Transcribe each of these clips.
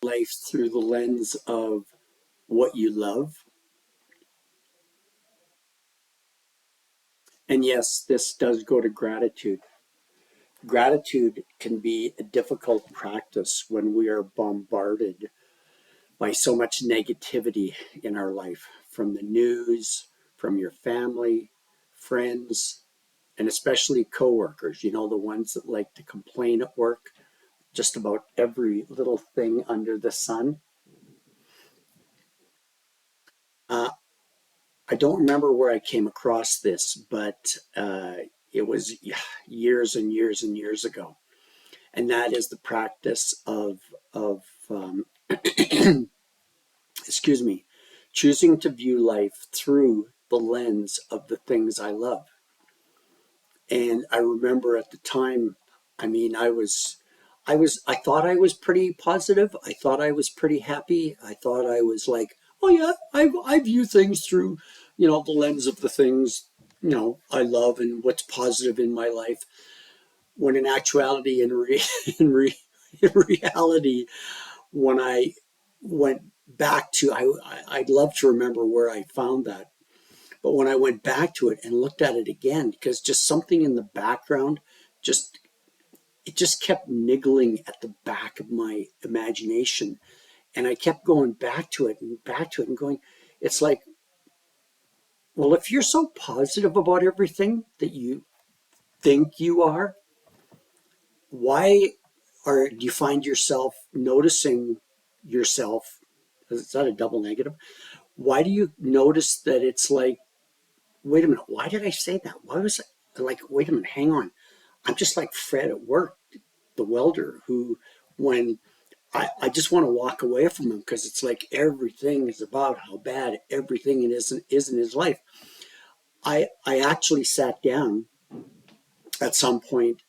life through the lens of what you love. And yes, this does go to gratitude. Gratitude can be a difficult practice when we are bombarded by so much negativity in our life from the news, from your family, friends, and especially coworkers, the ones that like to complain at work just about every little thing under the sun. Uh, I don't remember where I came across this, but it was years and years and years ago. And that is the practice of excuse me, choosing to view life through the lens of the things I love. And I remember at the time, I thought I was pretty positive. I thought I was pretty happy. I thought I was like, oh yeah, I view things through, the lens of the things, I love and what's positive in my life. When in actuality, in, re, in reality, when I went back to, I'd love to remember where I found that. But when I went back to it and looked at it again, because just something in the background, just it just kept niggling at the back of my imagination. And I kept going back to it and back to it and going, it's like, well, if you're so positive about everything that you think you are, why do you find yourself noticing yourself? Is that a double negative? Why do you notice that it's like, wait a minute, why did I say that? Why was it like, wait a minute, hang on. I'm just like Fred at work, the welder, who, when I just want to walk away from him because it's like everything is about how bad everything is in his life. I actually sat down at some point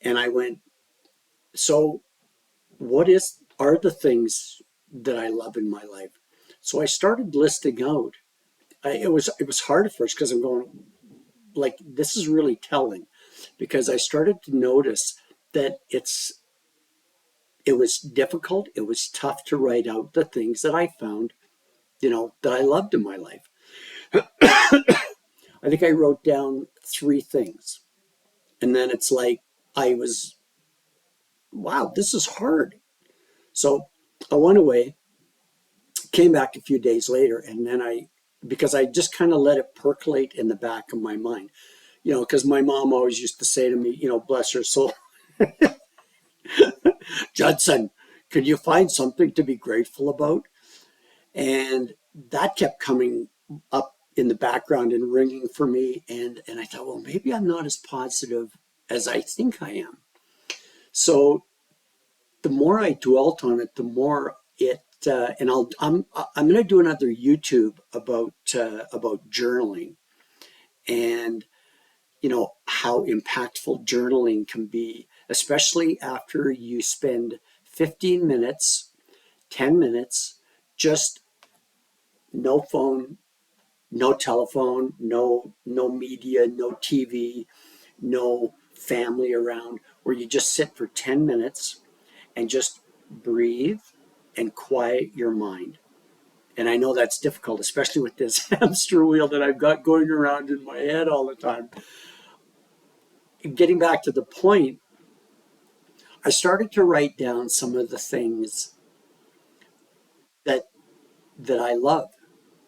and I went, so what are the things that I love in my life? So I started listing out. It was hard at first because I'm going, like, this is really telling, because I started to notice that it was difficult, it was tough to write out the things that I found, that I loved in my life. I think I wrote down three things, and then it's like I was, wow, this is hard. So I went away, came back a few days later, and then because I just kind of let it percolate in the back of my mind, because my mom always used to say to me, bless her soul, Judson, could you find something to be grateful about? And that kept coming up in the background and ringing for me. And I thought, well, maybe I'm not as positive as I think I am. So the more I dwelt on it, the more and I'm going to do another YouTube about journaling, and how impactful journaling can be, especially after you spend 15 minutes, 10 minutes, just no phone, no telephone, no media, no TV, no family around, where you just sit for 10 minutes and just breathe and quiet your mind. And I know that's difficult, especially with this hamster wheel that I've got going around in my head all the time. Getting back to the point, I started to write down some of the things that I love.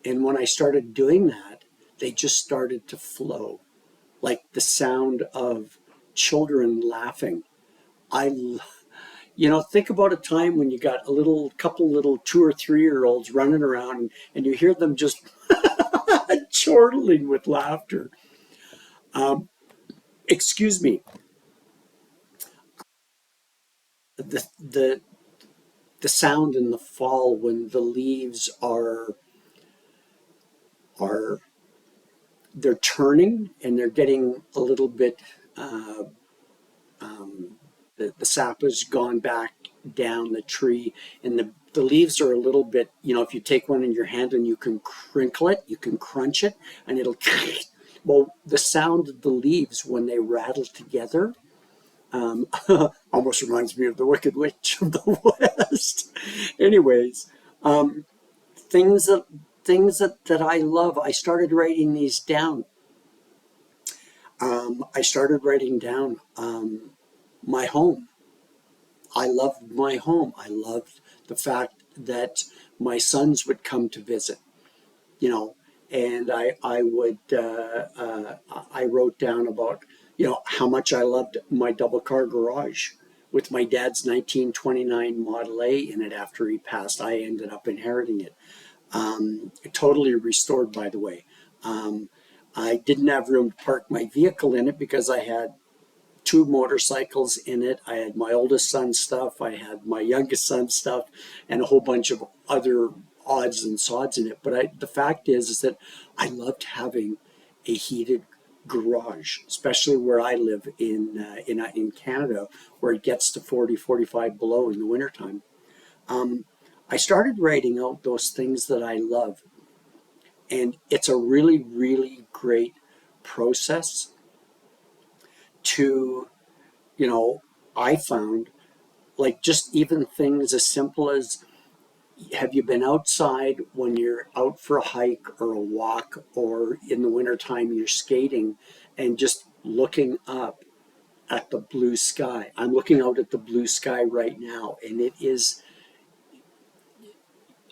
And when I started doing that, they just started to flow, like the sound of children laughing. I, think about a time when you got a little couple little 2 or 3 year olds running around and you hear them just chortling with laughter. Um, excuse me, the the sound in the fall when the leaves are they're turning and they're getting a little bit uh, the sap has gone back down the tree, and the leaves are a little bit, if you take one in your hand and you can crinkle it, you can crunch it, and it'll well, the sound of the leaves when they rattle together um, almost reminds me of the Wicked Witch of the West. Anyways, um, things that that I love. I started writing these down. I started writing down my home. I loved my home. I loved the fact that my sons would come to visit, you know, and I would I wrote down about, how much I loved my double car garage with my dad's 1929 Model A in it. After he passed, I ended up inheriting it. Totally restored, by the way. Um, I didn't have room to park my vehicle in it because I had two motorcycles in it. I had my oldest son's stuff, I had my youngest son's stuff, and a whole bunch of other odds and sods in it. But the fact is that I loved having a heated garage, especially where I live in Canada, where it gets to 40, 45 below in the wintertime. Um, I started writing out those things that I love, and it's a really, really great process to, you know, I found, like, just even things as simple as, have you been outside when you're out for a hike or a walk, or in the wintertime you're skating and just looking up at the blue sky? I'm looking out at the blue sky right now, and it is,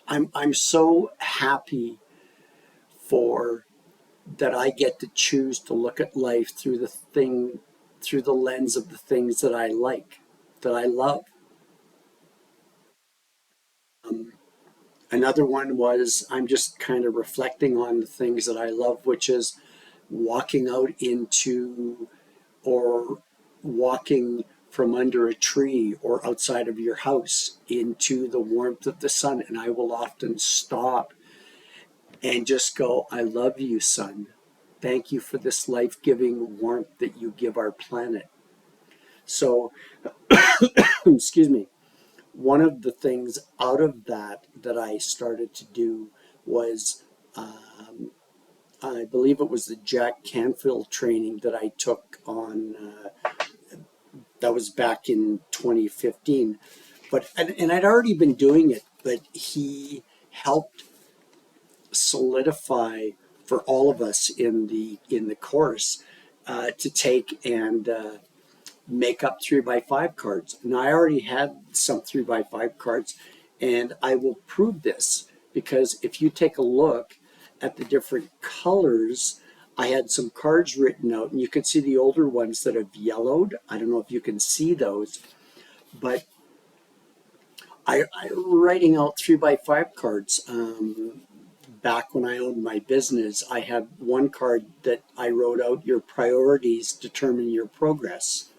I'm so happy for that I get to choose to look at life through the lens of the things that I like, that I love. Um, Another one was, I'm just kind of reflecting on the things that I love, which is walking out into, or walking from under a tree or outside of your house into the warmth of the sun. And I will often stop and just go, I love you, sun. Thank you for this life giving warmth that you give our planet. So, excuse me, one of the things out of that I started to do was, I believe it was the Jack Canfield training that I took on, that was back in 2015. But, and I'd already been doing it, but he helped solidify for all of us in the course, to take and make up 3x5 cards. And I already had some 3x5 cards, and I will prove this because if you take a look at the different colors, I had some cards written out, and you can see the older ones that have yellowed. I don't know if you can see those, but I writing out 3x5 cards. Back when I owned my business, I had one card that I wrote out, your priorities determine your progress.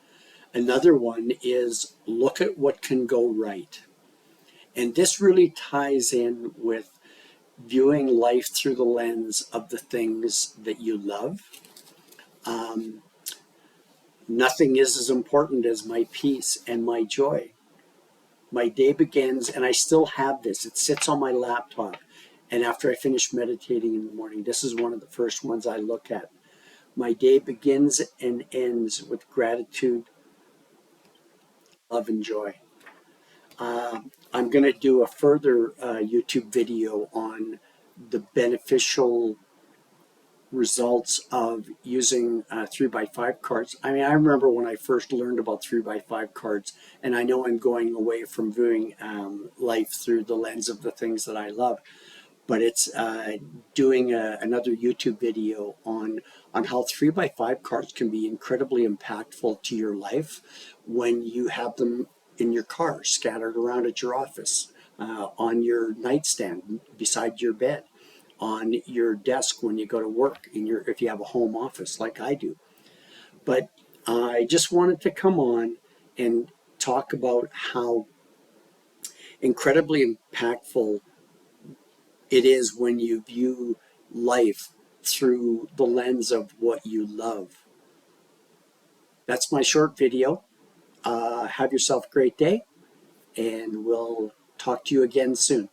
Another one is, look at what can go right. And this really ties in with viewing life through the lens of the things that you love. Um, Nothing is as important as my peace and my joy. My day begins, and I still have this. It sits on my laptop. And after I finish meditating in the morning, this is one of the first ones I look at. My day begins and ends with gratitude, love, and joy. I'm going to do a further YouTube video on the beneficial results of using 3x5 cards. I mean, I remember when I first learned about 3x5 cards, and I know I'm going away from viewing life through the lens of the things that I love, but it's doing another YouTube video on how 3x5 cards can be incredibly impactful to your life when you have them in your car, scattered around at your office, on your nightstand beside your bed, on your desk when you go to work, in your, if you have a home office like I do. But I just wanted to come on and talk about how incredibly impactful it is when you view life through the lens of what you love. That's my short video. Have yourself a great day, and we'll talk to you again soon.